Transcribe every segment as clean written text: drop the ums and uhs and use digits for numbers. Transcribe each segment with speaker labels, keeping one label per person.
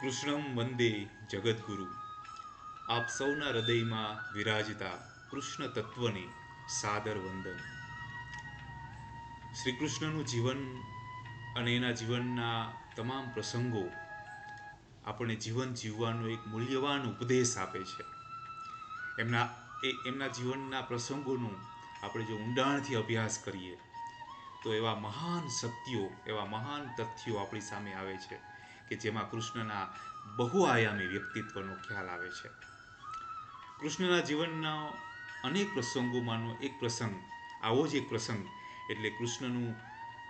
Speaker 1: કૃષ્ણમ વંદે જગદગુરુ. આપ સૌના હૃદયમાં વિરાજતા કૃષ્ણ તત્વને સાદર વંદન. શ્રી કૃષ્ણનું જીવન અને એના જીવનના તમામ પ્રસંગો આપણે જીવન જીવવાનો એક મૂલ્યવાન ઉપદેશ આપે છે. એમના જીવનના પ્રસંગોનું આપણે જો ઊંડાણથી અભ્યાસ કરીએ તો એવા મહાન સત્યો, એવા મહાન તથ્યો આપણી સામે આવે છે કે જેમાં કૃષ્ણના બહુઆયામી વ્યક્તિત્વનો ખ્યાલ આવે છે. કૃષ્ણના જીવનના અનેક પ્રસંગોમાંનો એક પ્રસંગ, આવો જ એક પ્રસંગ એટલે કૃષ્ણનું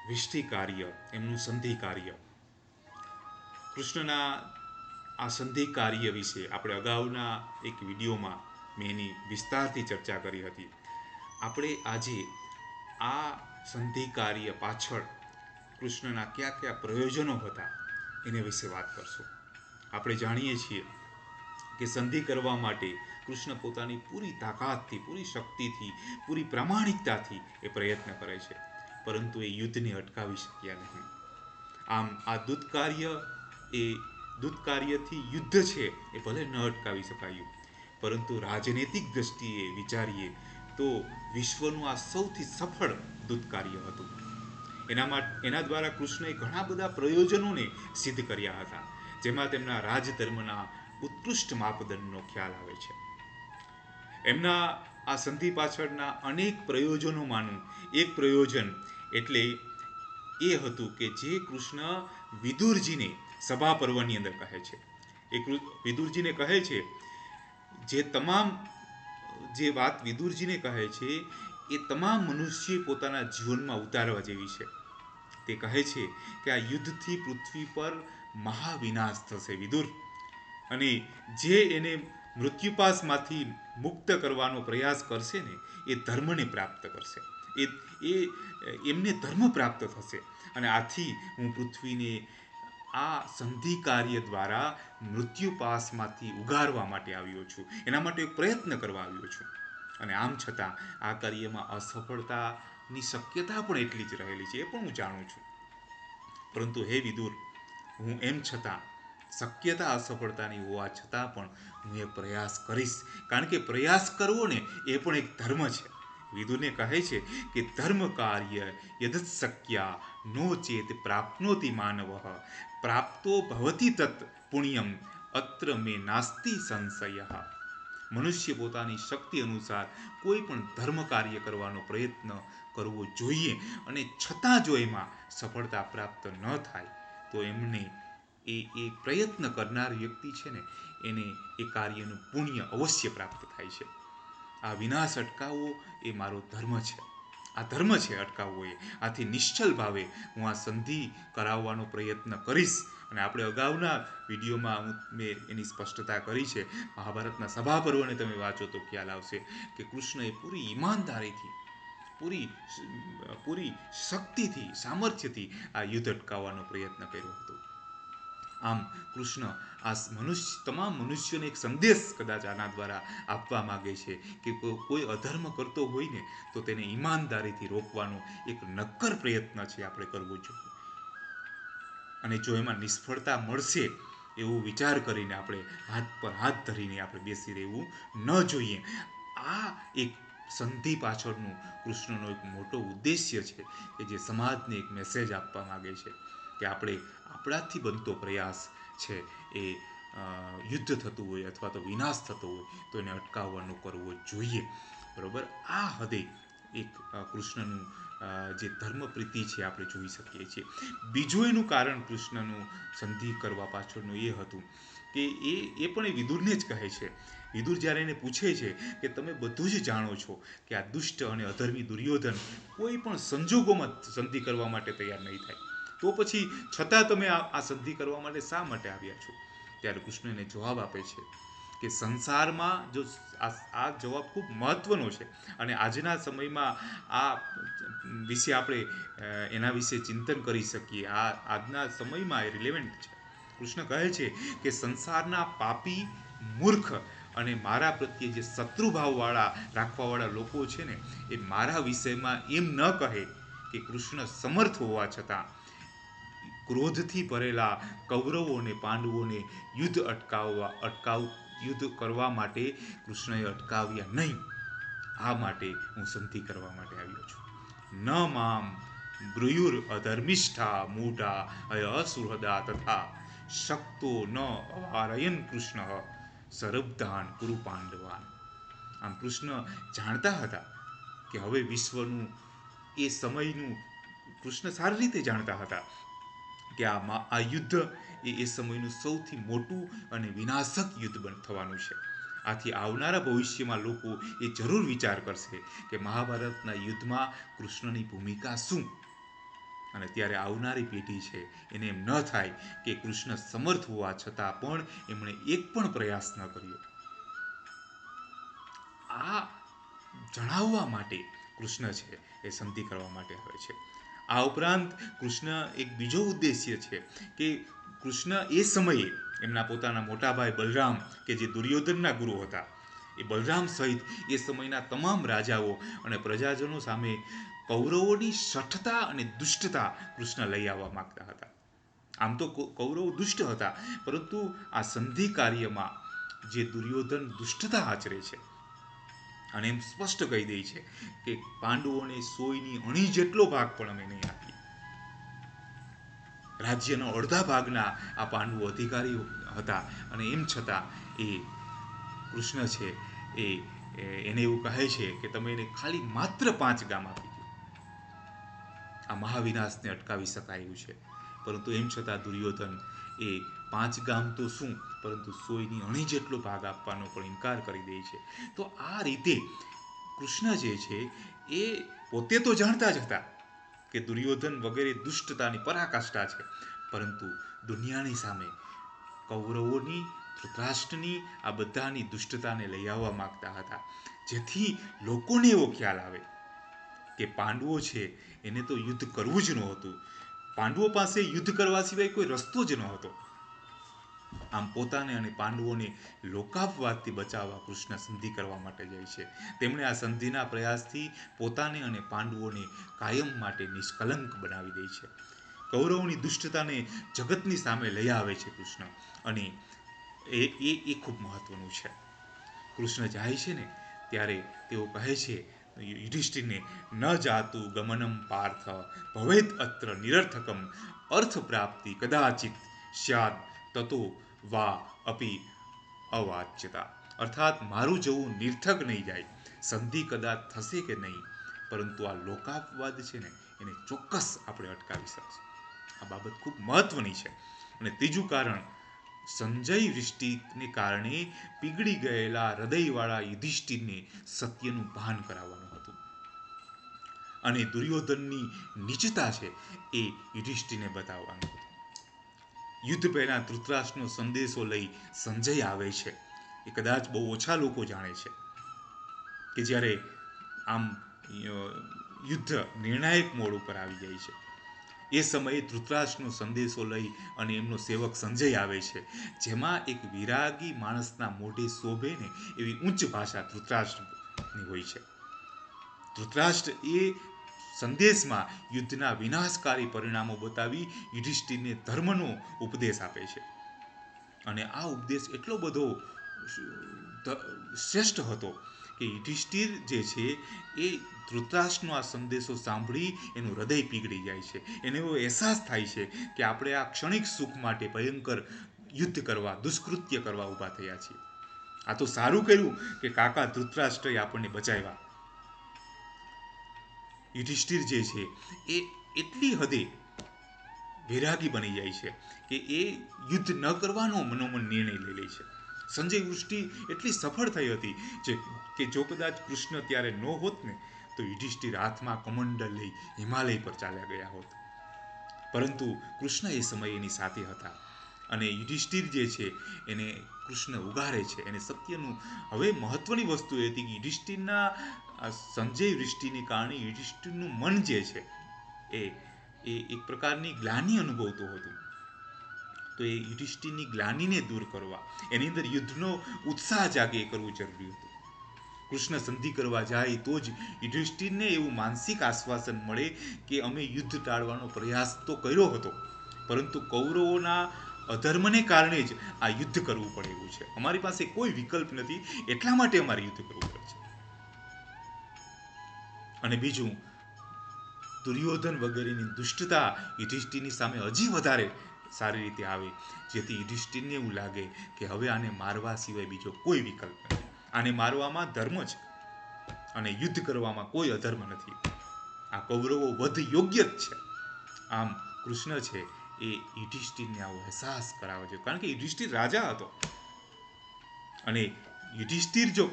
Speaker 1: વિષ્ટિ કાર્ય, એમનું સંધિ કાર્ય. કૃષ્ણના આ સંધિ કાર્ય વિશે આપણે અગાઉના એક વિડીયોમાં મેં એની વિસ્તારથી ચર્ચા કરી હતી. આપણે આજે આ સંધિ કાર્ય પાછળ કૃષ્ણના કયા કયા પ્રયોજનો હતા એના વિશે વાત કરશું. આપણે જાણીએ છીએ કે સંધિ કરવા માટે કૃષ્ણ પોતાની પૂરી તાકાતથી, પૂરી શક્તિથી, પૂરી પ્રામાણિકતાથી એ પ્રયત્ન કરે છે, પરંતુ એ યુદ્ધને અટકાવી શક્યા નહીં. આમ આ દૂત કાર્યથી યુદ્ધ છે એ ભલે ન અટકાવી શકાયું, પરંતુ રાજનૈતિક દ્રષ્ટિએ વિચારીએ તો વિશ્વનું આ સૌથી સફળ દૂત કાર્ય હતું. એના દ્વારા કૃષ્ણએ ઘણા બધા પ્રયોજનોને સિદ્ધ કર્યા હતા, જેમાં તેમના રાજધર્મના ઉત્કૃષ્ટ માપદંડનો ખ્યાલ આવે છે. એમના આ સંધિ પાછળના અનેક પ્રયોજનોમાંનું એક પ્રયોજન એટલે એ હતું કે જે કૃષ્ણ વિદુરજીને સભા પર્વની અંદર કહે છે. એ વિદુરજીને કહે છે, જે વાત વિદુરજીને કહે છે એ તમામ મનુષ્ય પોતાના જીવનમાં ઉતારવા જેવી છે. તે કહે છે કે આ યુદ્ધથી પૃથ્વી પર મહાવિનાશ થશે વિદુર, અને જે એને મૃત્યુપાસમાંથી મુક્ત કરવાનો પ્રયાસ કરશે ને એ ધર્મને પ્રાપ્ત કરશે, એમને ધર્મ પ્રાપ્ત થશે, અને આથી હું પૃથ્વીને આ સંધિ કાર્ય દ્વારા મૃત્યુપાસમાંથી ઉગારવા માટે આવ્યો છું, એના માટે એક પ્રયત્ન કરવા આવ્યો છું. અને આમ છતાં આ કાર્યમાં અસફળતાની શક્યતા પણ એટલી જ રહેલી છે, એ પણ હું જાણું છું. પરંતુ હે વિદુર, હું એમ છતાં શક્યતા અસફળતાની હોવા છતાં પણ હું એ પ્રયાસ કરીશ, કારણ કે પ્રયાસ કરવો ને એ પણ એક ધર્મ છે. વિદુરને કહે છે કે ધર્મ કાર્ય યદત શક્યા નો ચેત પ્રાપ્નોતિ માનવ પ્રાપ્તો ભવતી તત પુણ્યમ અત્ર મે નાસ્તિ સંશય. મનુષ્ય પોતાની શક્તિ અનુસાર કોઈ પણ ધર્મ કાર્ય કરવાનો પ્રયત્ન કરવો જોઈએ, અને છતાં જો એમાં સફળતા પ્રાપ્ત ન થાય તો એમને એ પ્રયત્ન કરનાર વ્યક્તિ છે ને એને એ કાર્યનું પુણ્ય અવશ્ય પ્રાપ્ત થાય છે. આ વિનાશ અટકાવવો એ મારો ધર્મ છે, આ ધર્મ છે અટકાવવો એ. આથી નિશ્ચલ ભાવે હું આ સંધિ કરાવવાનો પ્રયત્ન કરીશ. અને આપણે અગાઉના વિડીયોમાં મેં એની સ્પષ્ટતા કરી છે. મહાભારતના સભા પર્વને તમે વાંચો તો ખ્યાલ આવશે કે કૃષ્ણએ પૂરી ઈમાનદારીથી, પૂરી શક્તિથી, સામર્થ્યથી આ યુદ્ધ અટકાવવાનો પ્રયત્ન કર્યો હતો. આમ કૃષ્ણ આ તમામ મનુષ્યોને એક સંદેશ કદાચ આના દ્વારા આપવા માંગે છે કે કોઈ અધર્મ કરતો હોય ને તો તેને ઈમાનદારીથી રોકવાનો એક નક્કર પ્રયત્ન છે આપણે કરવો જોઈએ. અને જો એમાં નિષ્ફળતા મળશે એવું વિચાર કરીને આપણે હાથ પર હાથ ધરીને આપણે બેસી રહેવું ન જોઈએ. આ એક સંધિ પાછળનું કૃષ્ણનો એક મોટો ઉદ્દેશ્ય છે કે જે સમાજને એક મેસેજ આપવા માંગે છે કે આપણે આપણાથી બનતો પ્રયાસ છે એ યુદ્ધ થતું હોય અથવા તો વિનાશ થતો હોય તો એને અટકાવવાનો કરવો જોઈએ. બરોબર, આ હદે એક કૃષ્ણનું જે ધર્મ પ્રીતિ છે આપણે જોઈ શકીએ છીએ. બીજું એનું કારણ કૃષ્ણનું સંધિ કરવા પાછળનું એ હતું કે એ પણ એ વિદુરને જ કહે છે. વિદુર જ્યારે એને પૂછે છે કે તમે બધું જ જાણો છો કે આ દુષ્ટ અને અધર્મી દુર્યોધન કોઈ પણ સંજોગોમાં સંધિ કરવા માટે તૈયાર નહીં થાય, તો પછી છતાં તમે આ સંધિ કરવા માટે શા માટે આવ્યા છો? ત્યારે કૃષ્ણ એને જવાબ આપે છે કે સંસારમાં જો આ જવાબ ખૂબ મહત્વનો છે, અને આજના સમયમાં આ વિશે આપણે એના વિશે ચિંતન કરી શકીએ. આજના સમયમાં એ રિલેવન્ટ છે. કૃષ્ણ કહે છે કે સંસારના પાપી, મૂર્ખ અને મારા પ્રત્યે જે શત્રુભાવવાળા રાખવાવાળા લોકો છે ને એ મારા વિષયમાં એમ ન કહે કે કૃષ્ણ સમર્થ હોવા છતાં ક્રોધથી ભરેલા કૌરવો અને પાંડવોને યુદ્ધ કરવા માટે કૃષ્ણએ અટકાવ્યા નહીં. આ માટે હું સંધિ કરવા માટે આવ્યો છું. ન મામ બ્રુયુર અધર્મિષ્ઠા મૂઢા અય અસુહૃદા તથા શક્તો ન અવારયન કૃષ્ણ સરબ્ધાન કુરુ પાંડવાન. આમ કૃષ્ણ જાણતા હતા કે હવે વિશ્વનું એ સમયનું, કૃષ્ણ સારી રીતે જાણતા હતા કે આ યુદ્ધ એ સમયનું સૌથી મોટું અને વિનાશક યુદ્ધ થવાનું છે. આથી આવનારા ભવિષ્યમાં લોકો એ જરૂર વિચાર કરશે કે મહાભારતના યુદ્ધમાં કૃષ્ણની ભૂમિકા શું. અને ત્યારે આવનારી પેઢી છે એને એમ ન થાય કે કૃષ્ણ સમર્થ હોવા છતાં પણ એમણે એક પણ પ્રયાસ ન કર્યો. આ જણાવવા માટે કૃષ્ણ છે એ સંધિ કરવા માટે આવે છે. આ ઉપરાંત કૃષ્ણ એક બીજો ઉદ્દેશ્ય છે કે કૃષ્ણ એ સમયે એમના પોતાના મોટા ભાઈ બલરામ કે જે દુર્યોધનના ગુરુ હતા, એ બલરામ સહિત એ સમયના તમામ રાજાઓ અને પ્રજાજનો સામે કૌરવોની શઠતા અને દુષ્ટતા કૃષ્ણ લઈ આવવા માંગતા હતા. આમ તો કૌરવો દુષ્ટ હતા, પરંતુ આ સંધિ કાર્યમાં જે દુર્યોધન દુષ્ટતા આચરે છે અને એમ સ્પષ્ટ કહી દે છે કે પાંડવોને 100ની અણી જેટલો ભાગ પણ અમે નહીં આપીએ. રાજ્યના અડધા ભાગના આ પાંડવો અધિકારી હતા અને એમ છતાં એ કૃષ્ણ છે એને એવું કહે છે કે તમે એને ખાલી માત્ર 5 ગામ આપી દો. આ મહાવિનાશને અટકાવી શકાય એવું છે. પરંતુ એમ છતાં દુર્યોધન એ 5 ગામ તો શું, પરંતુ 100ની અણી જેટલો ભાગ આપવાનો પણ ઇનકાર કરી દે છે. તો આ રીતે કૃષ્ણ જે છે એ પોતે તો જાણતા જ હતા કે દુર્યોધન વગેરે દુષ્ટતાની પરાકાષ્ઠા છે, પરંતુ દુનિયાની સામે કૌરવોની, ધૃતરાષ્ટ્રની, આ બધાની દુષ્ટતાને લઈ આવવા માંગતા હતા, જેથી લોકોને એવો ખ્યાલ આવે કે પાંડવો છે એને તો યુદ્ધ કરવું જ નહોતું. પાંડવો પાસે યુદ્ધ કરવા સિવાય કોઈ રસ્તો જ ન હતો. આમ પોતાને અને પાંડવોને લોકાપવાદથી બચાવવા કૃષ્ણ સંધિ કરવા માટે જાય છે. તેમણે આ સંધિના પ્રયાસથી પોતાને અને પાંડવોને કાયમ માટે નિષ્કલંક બનાવી દે છે. કૌરવોની દુષ્ટતાને જગતની સામે લઈ આવે છે કૃષ્ણ, અને એ ખૂબ મહત્વનું છે. કૃષ્ણ જાય છે ને ત્યારે તેઓ કહે છે યુધિષ્ઠિરને, ન જાતું ગમનમ પાર્થ ભવેત અત્ર નિરર્થકમ અર્થ પ્રાપ્તિ કદાચિત સ્યાદ તતો વા અપી અવાચ્યતા. અર્થાત મારું જવું નિર્થક નહીં જાય, સંધિ કદાચ થશે કે નહીં, પરંતુ આ લોકાપવાદ છે ને એને ચોક્કસ આપણે અટકાવી શકશું. આ બાબત ખૂબ મહત્વની છે. અને ત્રીજું કારણ, સંજય વૃષ્ટિને કારણે પીગળી ગયેલા હૃદયવાળા યુધિષ્ઠિરને સત્યનું ભાન કરાવવાનું હતું. અને દુર્યોધનની નીચતા છે એ યુધિષ્ઠિરને બતાવવાનું હતું. યુદ્ધ પહેલા ધૃતરાષ્ટ્રનો સંદેશો લઈ સંજય આવે છે. એ કદાચ બહુ ઓછા લોકો જાણે છે કે જ્યારે આમ યુદ્ધ નિર્ણાયક મોડ ઉપર આવી જાય છે, એ સમયે ધૃતરાષ્ટ્રનો સંદેશો લઈ અને એમનો સેવક સંજય આવે છે, જેમાં એક વિરાગી માણસના મોઢે શોભે ને એવી ઉચ્ચ ભાષા ધૃતરાષ્ટ્રની હોય છે. ધૃતરાષ્ટ્ર એ સંદેશમાં યુદ્ધના વિનાશકારી પરિણામો બતાવી યુધિષ્ઠિરને ધર્મનો ઉપદેશ આપે છે. અને આ ઉપદેશ એટલો બધો શ્રેષ્ઠ હતો કે યુધિષ્ઠિર જે છે એ ધૃતરાષ્ટ્રનો આ સંદેશો સાંભળી એનું હૃદય પીગળી જાય છે. એને એવો અહેસાસ થાય છે કે આપણે આ ક્ષણિક સુખ માટે ભયંકર યુદ્ધ કરવા, દુષ્કૃત્ય કરવા ઊભા થયા છીએ. આ તો સારું કર્યું કે કાકા ધૃતરાષ્ટ્રએ આપણને બચાવ્યા. યુધિષ્ઠિર જે છે એ એટલી હદે વૈરાગી બની જાય છે કે એ યુદ્ધ ન કરવાનો મનોમન નિર્ણય લઈ લે છે. સંજય વૃષ્ટિ એટલી સફળ થઈ હતી કે જો કદાચ કૃષ્ણ ત્યારે ન હોત ને તો યુધિષ્ઠિર હાથમાં કમંડલ લઈ હિમાલય પર ચાલ્યા ગયા હોત. પરંતુ કૃષ્ણ એ સમયે એની સાથે હતા અને યુધિષ્ઠિર જે છે એને કૃષ્ણ ઉગારે છે. એને સત્યનું, હવે મહત્વની વસ્તુ એ હતી કે યુધિષ્ઠિરના સંજય વૃષ્ટિને કારણે યુધિષ્ઠિરનું મન જે છે એ એક પ્રકારની ગ્લાનિ અનુભવતું હતું. તો એ યુધિષ્ઠિરની ગ્લાનિને દૂર કરવા, એની અંદર યુદ્ધનો ઉત્સાહ જાગે કરવું જરૂરી હતું. કૃષ્ણ સંધિ કરવા જાય તો જ યુધિષ્ઠિરને એવું માનસિક આશ્વાસન મળે કે અમે યુદ્ધ ટાળવાનો પ્રયાસ તો કર્યો હતો, પરંતુ કૌરવોના અધર્મને કારણે જ આ યુદ્ધ કરવું પડે એવું છે. અમારી પાસે કોઈ વિકલ્પ નથી, એટલા માટે અમારે યુદ્ધ કરવું પડે છે. અને બીજું, દુર્યોધન વગેરેની દુષ્ટતા યુધિષ્ઠિરની સામે હજી વધારે સારી રીતે આવે, જેથી યુધિષ્ઠિરને એવું લાગે કે હવે આને મારવા સિવાય બીજો કોઈ વિકલ્પ નથી. આને મારવામાં ધર્મ છે અને યુદ્ધ કરવામાં કોઈ અધર્મ નથી. આ કૌરવો વધ યોગ્ય જ છે. આમ કૃષ્ણ છે એ યુધિષ્ઠિરને આવો અહેસાસ કરાવે છે, કારણ કે યુધિષ્ઠિર રાજા હતો અને યુધિષ્ઠિર જો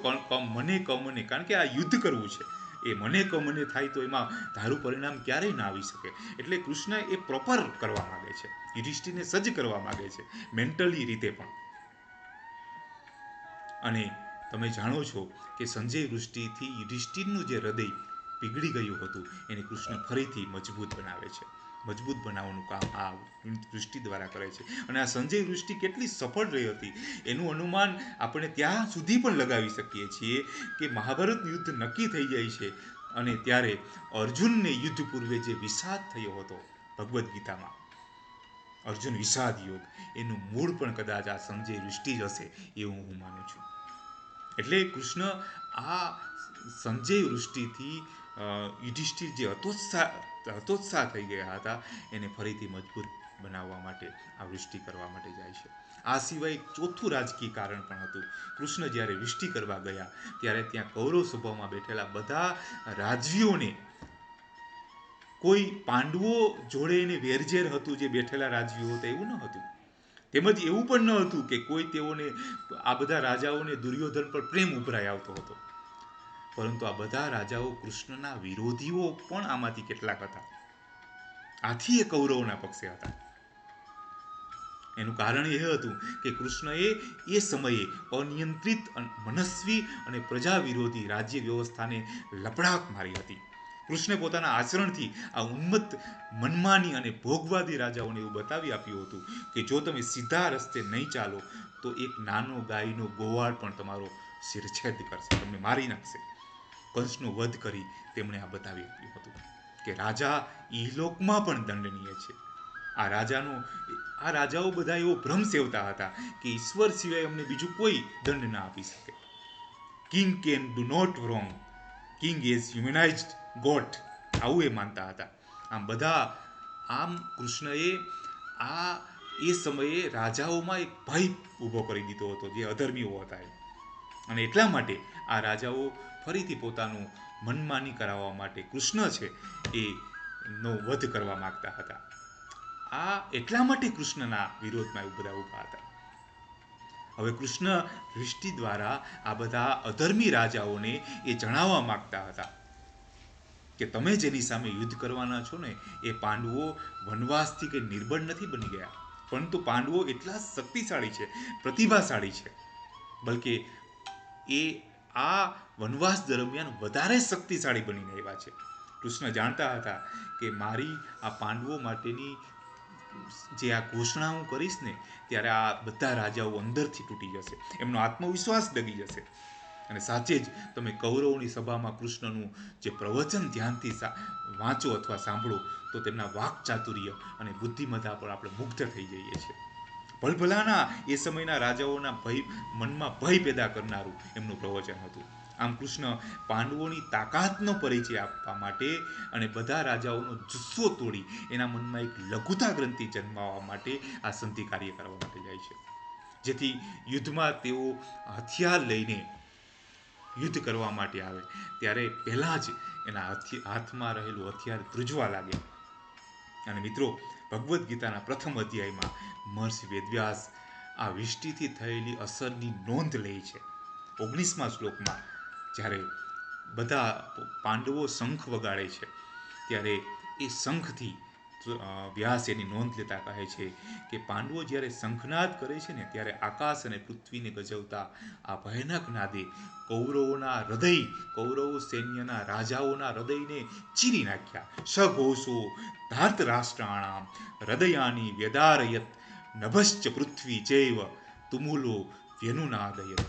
Speaker 1: મને કમને, કારણ કે આ યુદ્ધ કરવું છે, એ મને કમને થાય તો એમાં ધારું પરિણામ ક્યારેય ના આવી શકે. એટલે કૃષ્ણ એ પ્રોપર કરવા માંગે છે, યુધિષ્ઠિરને સજ્જ કરવા માંગે છે, મેન્ટલી રીતે પણ. અને તમે જાણો છો કે સંજય વૃષ્ટિથી યુધિષ્ઠિરનું જે હૃદય પીગળી ગયું હતું એને કૃષ્ણ ફરીથી મજબૂત બનાવે છે. મજબૂત બનાવવાનું કામ આ વૃષ્ટિ દ્વારા કરે છે. અને આ સંજય વૃષ્ટિ કેટલી સફળ રહી હતી એનું અનુમાન આપણે ત્યાં સુધી પણ લગાવી શકીએ છીએ કે મહાભારત યુદ્ધ નક્કી થઈ જાય છે અને ત્યારે અર્જુનને યુદ્ધ પૂર્વે જે વિષાદ થયો હતો ભગવદ્ ગીતામાં, અર્જુન વિષાદ યોગ, એનું મૂળ પણ કદાચ આ સંજય વૃષ્ટિ જ હશે એવું હું માનું છું. એટલે કૃષ્ણ આ સંજય વૃષ્ટિથી યુધિષ્ઠિર જે હતોત્સાહ થઈ ગયા હતા એને ફરીથી મજબૂત બનાવવા માટે આ વૃષ્ટિ કરવા માટે જાય છે. આ સિવાય ચોથું રાજકીય કારણ પણ હતું. કૃષ્ણ જ્યારે વૃષ્ટિ કરવા ગયા ત્યારે ત્યાં કૌરવ સભામાં બેઠેલા બધા રાજવીઓને કોઈ પાંડવો જોડે એને વેરઝેર હતું, જે બેઠેલા રાજવીઓ હતા એવું ન હતું. તેમજ એવું પણ ન હતું કે કોઈ તેઓને, આ બધા રાજાઓને દુર્યોધન પર પ્રેમ ઉભરાઈ આવતો હતો. પરંતુ આ બધા રાજાઓ કૃષ્ણના વિરોધીઓ પણ આમાંથી કેટલાક હતા. આથી એ કૌરવોના પક્ષે હતા. એનું કારણ એ હતું કે કૃષ્ણએ એ સમયે અનિયંત્રિત, મનસ્વી અને પ્રજા વિરોધી રાજ્ય વ્યવસ્થાને લપડાક મારી હતી. કૃષ્ણે પોતાના આચરણથી આ ઉન્મત્ત, મનમાની અને ભોગવાદી રાજાઓને એવું બતાવી આપ્યું હતું કે જો તમે સીધા રસ્તે નહીં ચાલો તો એક નાનો ગાયનો ગોવાળ પણ તમારો શિરછેદ કરશે, તમને મારી નાખશે. કંસનો વધ કરી તેમણે આ બતાવી આપ્યું હતું કે રાજા ઈહલોકમાં પણ દંડનીય છે. આ રાજાઓ બધા એવો ભ્રમ સેવતા હતા કે ઈશ્વર સિવાય અમને બીજું કોઈ દંડ ના આપી શકે. King can do not wrong, king is humanized god, આવું એ માનતા હતા. આમ કૃષ્ણએ એ સમયે રાજાઓમાં એક ભય ઊભો કરી દીધો હતો જે અધર્મીઓ હતા એ. અને એટલા માટે આ રાજાઓ ફરીથી પોતાનું મનમાની કરાવવા માટે કૃષ્ણ છે એનો વધ કરવા માંગતા હતા. આ એટલા માટે કૃષ્ણના વિરોધમાં બધા ઊભા હતા. હવે કૃષ્ણ વૃષ્ટિ દ્વારા આ બધા અધર્મી રાજાઓને એ જણાવવા માંગતા હતા કે તમે જેની સામે યુદ્ધ કરવાના છો ને એ પાંડવો વનવાસથી કે નિર્બળ નથી બની ગયા, પરંતુ પાંડવો એટલા શક્તિશાળી છે, પ્રતિભાશાળી છે, બલકે એ આ વનવાસ દરમિયાન વધારે શક્તિશાળી બનીને આવ્યા છે. કૃષ્ણ જાણતા હતા કે મારી આ પાંડવો માટેની જે આ ઘોષણા હું કરીશ ને ત્યારે આ બધા રાજાઓ અંદરથી તૂટી જશે, એમનો આત્મવિશ્વાસ ડગી જશે. અને સાચે જ તમે કૌરવોની સભામાં કૃષ્ણનું જે પ્રવચન ધ્યાનથી વાંચો અથવા સાંભળો તો તેમના વાક ચાતુર્ય અને બુદ્ધિમત્તા પર આપણે મુગ્ધ થઈ જઈએ છીએ. ભલભલાના એ સમયના રાજાઓના મનમાં ભય પેદા કરનારું એમનું પ્રવચન હતું. આમ કૃષ્ણ પાંડવોની તાકાતનો પરિચય આપવા માટે અને બધા રાજાઓનો જુસ્સો તોડી એના મનમાં એક લઘુતા ગ્રંથિ જન્માવવા માટે આ સંધિ કાર્ય કરવા માટે જાય છે, જેથી યુદ્ધમાં તેઓ હથિયાર લઈને યુદ્ધ કરવા માટે આવે ત્યારે પહેલા જ એના હાથમાં રહેલું હથિયાર ધ્રુજવા લાગે. અને મિત્રો, ભગવદ્ ગીતાના પ્રથમ અધ્યાયમાં મહર્ષિ વેદવ્યાસ આ વૃષ્ટિથી થયેલી અસરની નોંધ લે છે. 19મા શ્લોકમાં જ્યારે બધા પાંડવો શંખ વગાડે છે ત્યારે એ શંખથી વ્યાસ એની નોંધ લેતા કહે છે કે પાંડવો જ્યારે શંખનાદ કરે છે ને ત્યારે આકાશ અને પૃથ્વીને ગજવતા આ ભયાનક નાદે કૌરવ સૈન્યના રાજાઓના હૃદયને ચીરી નાખ્યા. સઘોષો ધાર્તરાષ્ટ્રાણામ હૃદયાની વ્યદારયત નભશ્ચ પૃથ્વી ચૈવ તુમુલો વ્યનુનાદયત.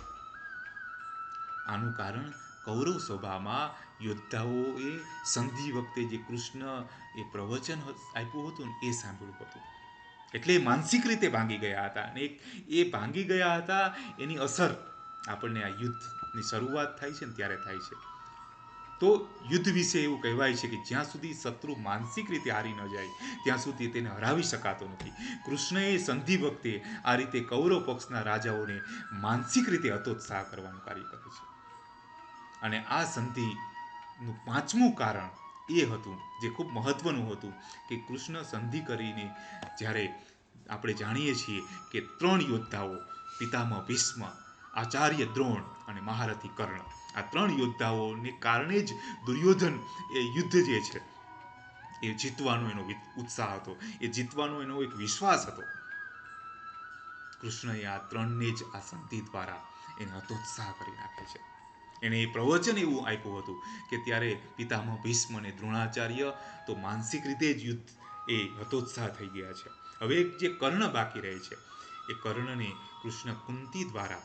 Speaker 1: આનું કારણ કૌરવ સભામાં યોદ્ધાઓએ સંધિ વખતે જે કૃષ્ણ એ પ્રવચન આપ્યું હતું એ સાંભળ્યું હતું. એટલે માનસિક રીતે ભાંગી ગયા હતા. અને એ ભાંગી ગયા હતા એની અસર આપણને આ યુદ્ધની શરૂઆત થાય છે ને ત્યારે થાય છે. તો યુદ્ધ વિશે એવું કહેવાય છે કે જ્યાં સુધી શત્રુ માનસિક રીતે હારી ન જાય ત્યાં સુધી તેને હરાવી શકાતો નથી. કૃષ્ણએ સંધિ વખતે આ રીતે કૌરવ પક્ષના રાજાઓને માનસિક રીતે હતોત્સાહ કરવાનું કાર્ય કરે છે. અને આ સંધિનું પાંચમું કારણ એ હતું, જે ખૂબ મહત્વનું હતું, કે કૃષ્ણ સંધિ કરીને જ્યારે આપણે જાણીએ છીએ કે 3 યોદ્ધાઓ પિતામહ ભીષ્મ, આચાર્ય દ્રોણ અને મહારથી કર્ણ, આ 3 યોદ્ધાઓને કારણે જ દુર્યોધન એ યુદ્ધ જે છે એ જીતવાનો એનો ઉત્સાહ હતો, એ જીતવાનો એનો એક વિશ્વાસ હતો. કૃષ્ણએ આ 3ને જ આ સંધિ દ્વારા એને હતોત્સાહ કરી નાખે છે. એને એ પ્રવચન એવું આપ્યું હતું કે ત્યારે પિતામહ ભીષ્મ અને દ્રોણાચાર્ય તો માનસિક રીતે જ યુદ્ધ એ હતોત્સાહ થઈ ગયા છે. હવે એક જે કર્ણ બાકી રહે છે, એ કર્ણને કૃષ્ણ કુંતી દ્વારા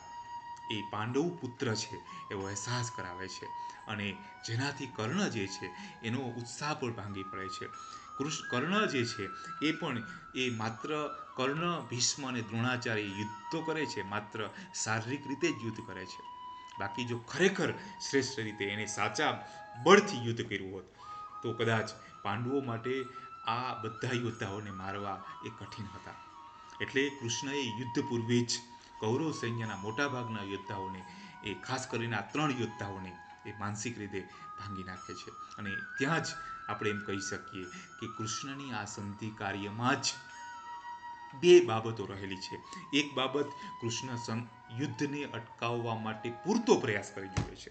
Speaker 1: એ પાંડવ પુત્ર છે એવો અહેસાસ કરાવે છે. અને જેનાથી કર્ણ જે છે એનો ઉત્સાહ પણ ભાંગી પડે છે. કર્ણ જે છે એ પણ એ માત્ર કર્ણ, ભીષ્મ અને દ્રોણાચાર્ય યુદ્ધ તો કરે છે, માત્ર શારીરિક રીતે જ યુદ્ધ કરે છે. બાકી જો ખરેખર શ્રેષ્ઠ રીતે એને સાચા બળથી યુદ્ધ કર્યું હોત તો કદાચ પાંડવો માટે આ બધા યોદ્ધાઓને મારવા એ કઠિન હતા. એટલે કૃષ્ણએ યુદ્ધ પૂર્વે જ કૌરવ સૈન્યના મોટાભાગના યોદ્ધાઓને, એ ખાસ કરીને આ 3 યોદ્ધાઓને એ માનસિક રીતે ભાંગી નાખે છે. અને ત્યાં જ આપણે એમ કહી શકીએ કે કૃષ્ણની આ સંધિ કાર્યમાં જ 2 બાબતો રહેલી છે. એક બાબત, કૃષ્ણ યુદ્ધને અટકાવવા માટે પૂરતો પ્રયાસ કરી ચૂકે છે.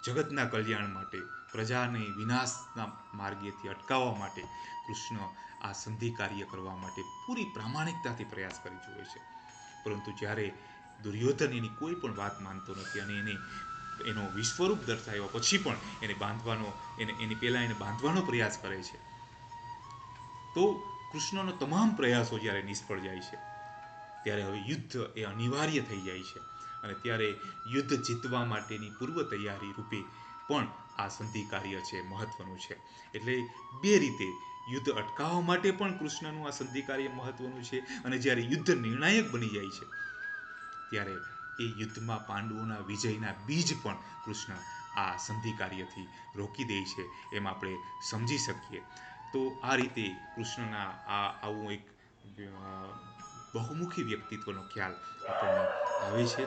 Speaker 1: જગતના કલ્યાણ માટે, પ્રજાને વિનાશના માર્ગેથી અટકાવવા માટે કૃષ્ણ આ સંધિ કાર્ય કરવા માટે પૂરી પ્રામાણિકતાથી પ્રયાસ કરી ચૂકે છે. પરંતુ જ્યારે દુર્યોધન એની કોઈ પણ વાત માનતો નથી અને એનો વિશ્વરૂપ દર્શાવ્યા પછી પણ એની પહેલા એને બાંધવાનો પ્રયાસ કરે છે, તો કૃષ્ણનો તમામ પ્રયાસો જ્યારે નિષ્ફળ જાય છે ત્યારે હવે યુદ્ધ એ અનિવાર્ય થઈ જાય છે. અને ત્યારે યુદ્ધ જીતવા માટેની પૂર્વ તૈયારી રૂપે પણ આ સંધિ કાર્ય છે મહત્વનું છે. એટલે 2 રીતે યુદ્ધ અટકાવવા માટે પણ કૃષ્ણનું આ સંધિ કાર્ય મહત્વનું છે, અને જ્યારે યુદ્ધ નિર્ણાયક બની જાય છે ત્યારે એ યુદ્ધમાં પાંડવોના વિજયના બીજ પણ કૃષ્ણ આ સંધિ કાર્યથી રોકી દે છે, એમ આપણે સમજી શકીએ. તો આ રીતે કૃષ્ણના આવું એક બહુમુખી વ્યક્તિત્વનો ખ્યાલ આપણને આવે છે.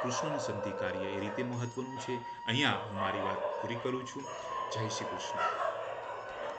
Speaker 1: કૃષ્ણનું સંધિ કાર્ય એ રીતે મહત્વનું છે. અહીંયા હું મારી વાત પૂરી કરું છું. જય શ્રી કૃષ્ણ.